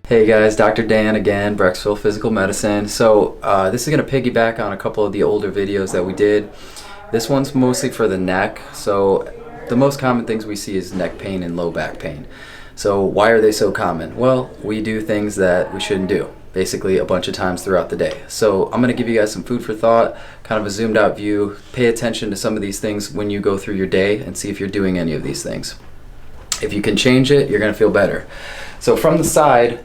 Hey guys, Dr. Dan again, Brecksville Physical Medicine. So this is going to piggyback on a couple of the older videos that we did. This one's mostly for the neck. So the most common things we see is neck pain and low back pain. So why are they so common? Well, we do things that we shouldn't do, basically a bunch of times throughout the day. So I'm going to give you guys some food for thought, kind of a zoomed out view. Pay attention to some of these things when you go through your day and see if you're doing any of these things. If you can change it, you're going to feel better. So from the side,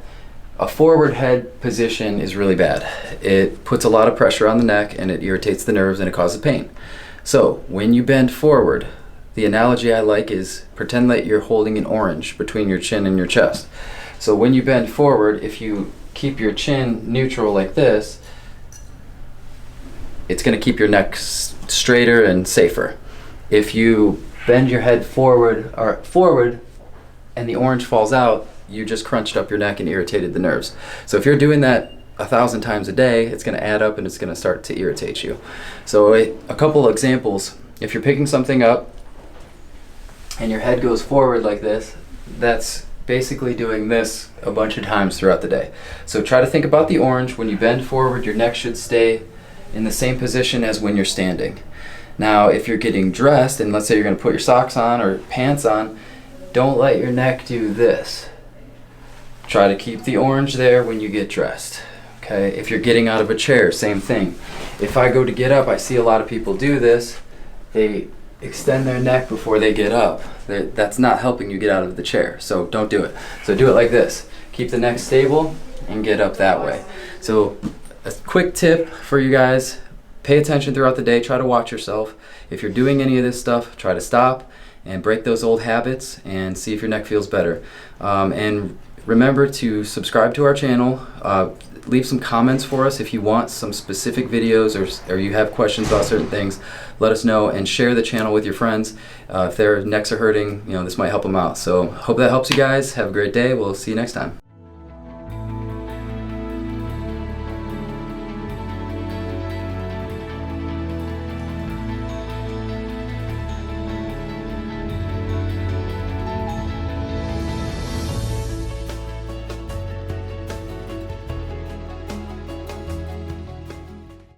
a forward head position is really bad. It puts a lot of pressure on the neck and it irritates the nerves and it causes pain. So when you bend forward, the analogy I like is pretend that you're holding an orange between your chin and your chest. So when you bend forward, if you keep your chin neutral like this, it's going to keep your neck straighter and safer. If you bend your head forward and the orange falls out, you just crunched up your neck and irritated the nerves. So if you're doing that 1,000 times a day, it's going to add up and it's going to start to irritate you. So a couple of examples: if you're picking something up and your head goes forward like this, that's basically doing this a bunch of times throughout the day. So try to think about the orange. When you bend forward, your neck should stay in the same position as when you're standing. Now if you're getting dressed and let's say you're going to put your socks on or pants on, don't let your neck do this. Try to keep the orange there when you get dressed. Okay, if you're getting out of a chair, same thing. If I go to get up, I see a lot of people do this. They extend their neck before they get up. That's not helping you get out of the chair, so don't do it. So do it like this. Keep the neck stable and get up that way. So a quick tip for you guys: pay attention throughout the day. Try to watch yourself. If you're doing any of this stuff, try to stop and break those old habits and see if your neck feels better. And remember to subscribe to our channel. Leave some comments for us if you want some specific videos or you have questions about certain things. Let us know, and share the channel with your friends. If their necks are hurting, this might help them out. So hope that helps you guys. Have a great day. We'll see you next time.